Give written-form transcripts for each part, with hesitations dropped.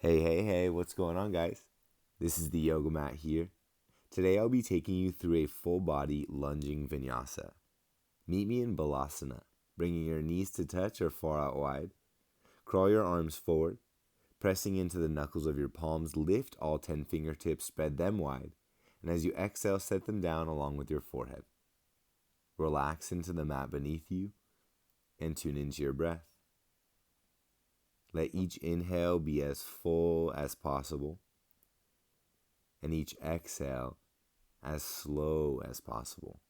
Hey, what's going on, guys? This is the Yoga Mat here. Today I'll be taking you through a full body lunging vinyasa. Meet me in Balasana, bringing your knees to touch or far out wide. Crawl your arms forward, pressing into the knuckles of your palms, lift all 10 fingertips, spread them wide, and as you exhale, set them down along with your forehead. Relax into the mat beneath you and tune into your breath. Let each inhale be as full as possible, and each exhale as slow as possible.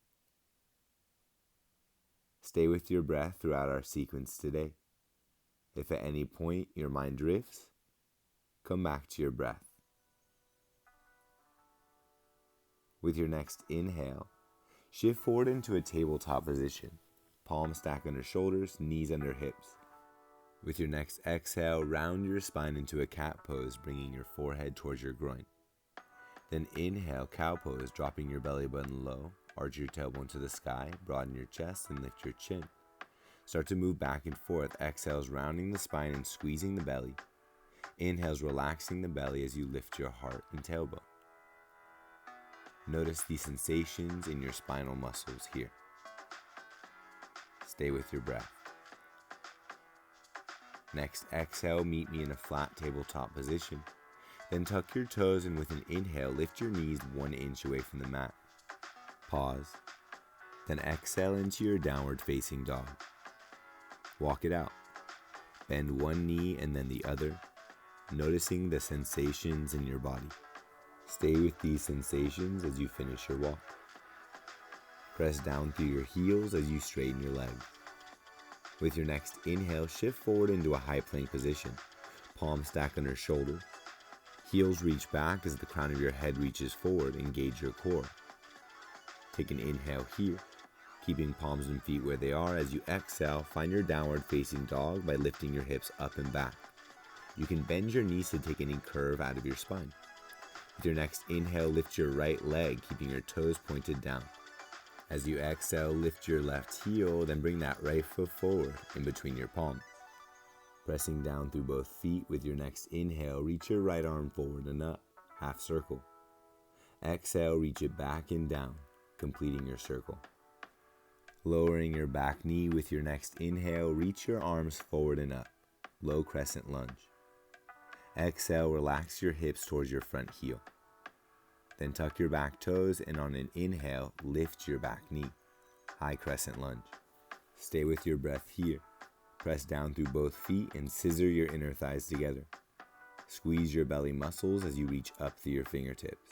Stay with your breath throughout our sequence today. If at any point your mind drifts, come back to your breath. With your next inhale, shift forward into a tabletop position. Palms stack under shoulders, knees under hips. With your next exhale, round your spine into a cat pose, bringing your forehead towards your groin. Then inhale, cow pose, dropping your belly button low. Arch your tailbone to the sky, broaden your chest, and lift your chin. Start to move back and forth. Exhales, rounding the spine and squeezing the belly. Inhales, relaxing the belly as you lift your heart and tailbone. Notice the sensations in your spinal muscles here. Stay with your breath. Next exhale, meet me in a flat tabletop position. Then tuck your toes and with an inhale, lift your knees 1 inch away from the mat. Pause. Then exhale into your downward facing dog. Walk it out. Bend one knee and then the other, noticing the sensations in your body. Stay with these sensations as you finish your walk. Press down through your heels as you straighten your legs. With your next inhale, shift forward into a high plank position. Palms stack under shoulders. Heels reach back as the crown of your head reaches forward. Engage your core. Take an inhale here, keeping palms and feet where they are. As you exhale, find your downward facing dog by lifting your hips up and back. You can bend your knees to take any curve out of your spine. With your next inhale, lift your right leg, keeping your toes pointed down. As you exhale, lift your left heel, then bring that right foot forward in between your palms. Pressing down through both feet, with your next inhale, reach your right arm forward and up, half circle. Exhale, reach it back and down, completing your circle. Lowering your back knee with your next inhale, reach your arms forward and up, low crescent lunge. Exhale, relax your hips towards your front heel. Then tuck your back toes and on an inhale, lift your back knee, high crescent lunge. Stay with your breath here. Press down through both feet and scissor your inner thighs together. Squeeze your belly muscles as you reach up through your fingertips.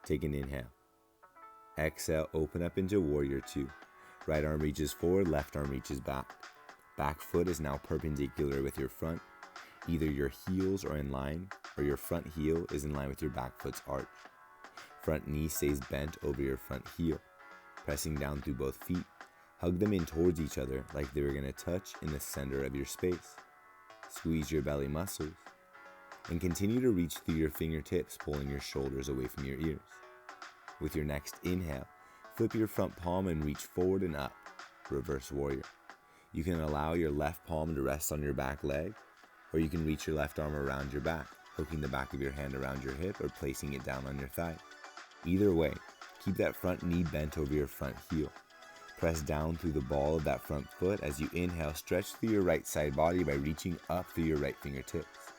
Take an inhale. Exhale, open up into warrior two. Right arm reaches forward, left arm reaches back. Back foot is now perpendicular with your front. Either your heels are in line or your front heel is in line with your back foot's arch. Front knee stays bent over your front heel. Pressing down through both feet, hug them in towards each other like they were going to touch in the center of your space. Squeeze your belly muscles and continue to reach through your fingertips, pulling your shoulders away from your ears. With your next inhale, flip your front palm and reach forward and up, reverse warrior. You can allow your left palm to rest on your back leg, or you can reach your left arm around your back, hooking the back of your hand around your hip or placing it down on your thigh. Either way, keep that front knee bent over your front heel. Press down through the ball of that front foot as you inhale, stretch through your right side body by reaching up through your right fingertips.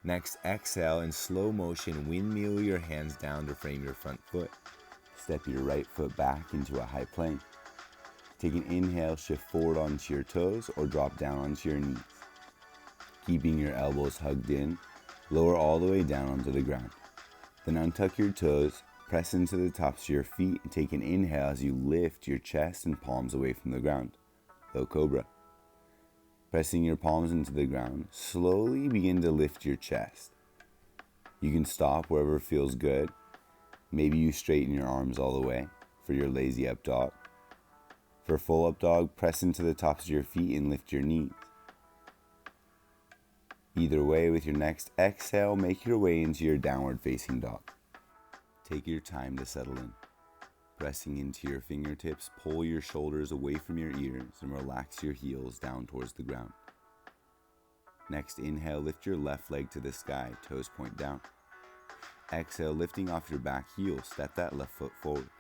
Next, exhale in slow motion, windmill your hands down to frame your front foot. Step your right foot back into a high plank. Take an inhale, shift forward onto your toes or drop down onto your knees. Keeping your elbows hugged in, lower all the way down onto the ground. Then untuck your toes, press into the tops of your feet, and take an inhale as you lift your chest and palms away from the ground, low cobra. Pressing your palms into the ground, slowly begin to lift your chest. You can stop wherever feels good. Maybe you straighten your arms all the way for your lazy up dog. For full up dog, press into the tops of your feet and lift your knees. Either way, with your next exhale, make your way into your downward facing dog. Take your time to settle in. Pressing into your fingertips, pull your shoulders away from your ears and relax your heels down towards the ground. Next inhale, lift your left leg to the sky, toes point down. Exhale, lifting off your back heel, step that left foot forward.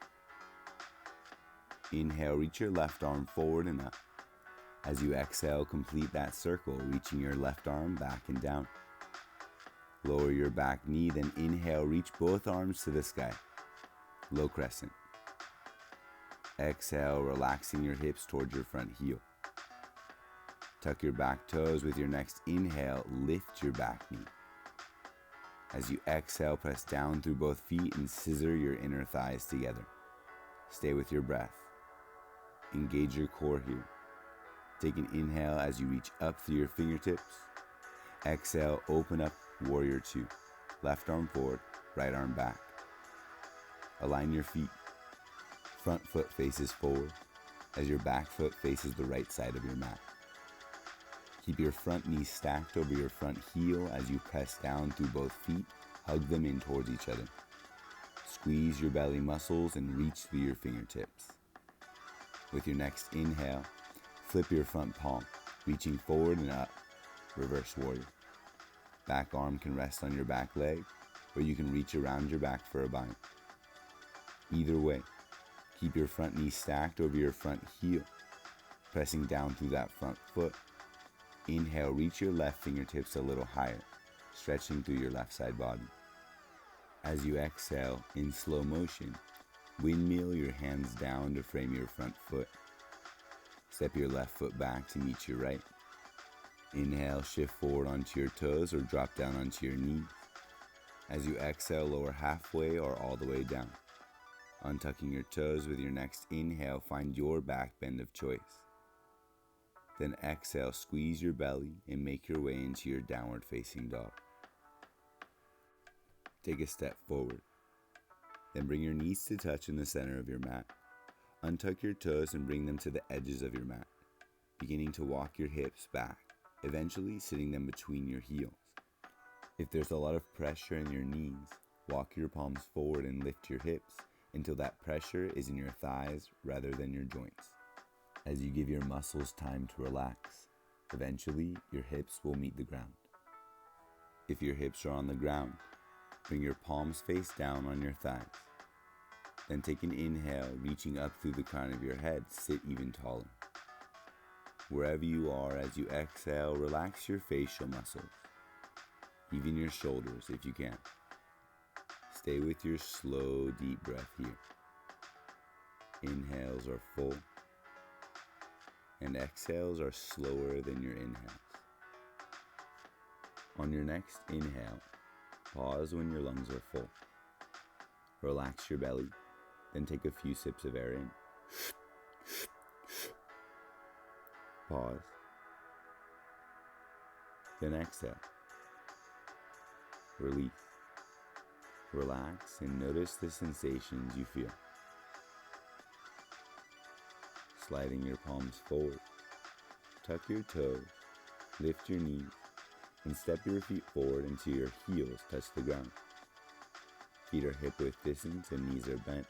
Inhale, reach your left arm forward and up. As you exhale, complete that circle, reaching your left arm back and down. Lower your back knee, then inhale, reach both arms to the sky. Low crescent. Exhale, relaxing your hips towards your front heel. Tuck your back toes. With your next inhale, lift your back knee. As you exhale, press down through both feet and scissor your inner thighs together. Stay with your breath. Engage your core here. Take an inhale as you reach up through your fingertips. Exhale, open up, warrior two. Left arm forward, right arm back. Align your feet. Front foot faces forward as your back foot faces the right side of your mat. Keep your front knee stacked over your front heel as you press down through both feet. Hug them in towards each other. Squeeze your belly muscles and reach through your fingertips. With your next inhale, flip your front palm, reaching forward and up, reverse warrior. Back arm can rest on your back leg, or you can reach around your back for a bind. Either way, keep your front knee stacked over your front heel, pressing down through that front foot. Inhale, reach your left fingertips a little higher, stretching through your left side body. As you exhale, in slow motion, windmill your hands down to frame your front foot. Step your left foot back to meet your right. Inhale, shift forward onto your toes or drop down onto your knees. As you exhale, lower halfway or all the way down. Untucking your toes. With your next inhale, find your back bend of choice. Then exhale, squeeze your belly and make your way into your downward facing dog. Take a step forward. Then bring your knees to touch in the center of your mat. Untuck your toes and bring them to the edges of your mat, beginning to walk your hips back, eventually sitting them between your heels. If there's a lot of pressure in your knees, walk your palms forward and lift your hips until that pressure is in your thighs rather than your joints. As you give your muscles time to relax, eventually your hips will meet the ground. If your hips are on the ground, bring your palms face down on your thighs. Then take an inhale, reaching up through the crown of your head, sit even taller. Wherever you are, as you exhale, relax your facial muscles, even your shoulders if you can. Stay with your slow, deep breath here. Inhales are full, and exhales are slower than your inhales. On your next inhale, pause when your lungs are full. Relax your belly, then take a few sips of air in. Pause. Then exhale. Release. Relax and notice the sensations you feel. Sliding your palms forward. Tuck your toes, lift your knees, and step your feet forward until your heels touch the ground. Feet are hip-width distance and knees are bent.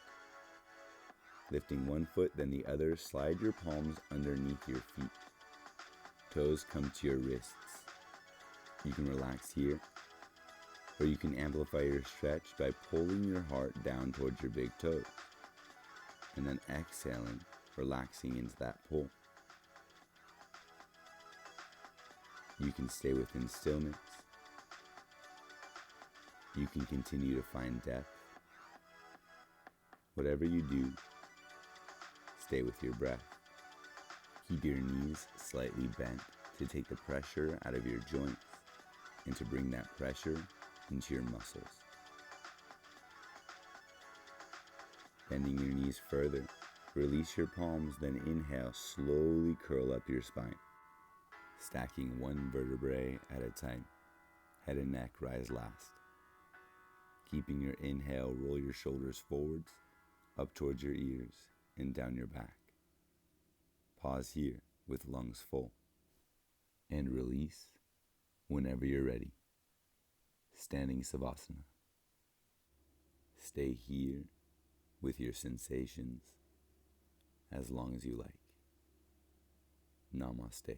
Lifting one foot, then the other, slide your palms underneath your feet. Toes come to your wrists. You can relax here, or you can amplify your stretch by pulling your heart down towards your big toes, and then exhaling, relaxing into that pull. You can stay within stillness. You can continue to find depth. Whatever you do, stay with your breath. Keep your knees slightly bent to take the pressure out of your joints and to bring that pressure into your muscles. Bending your knees further, release your palms, then inhale, slowly curl up your spine. Stacking one vertebrae at a time. Head and neck rise last. Keeping your inhale, roll your shoulders forwards, up towards your ears, and down your back. Pause here with lungs full. And release whenever you're ready. Standing Savasana. Stay here with your sensations as long as you like. Namaste.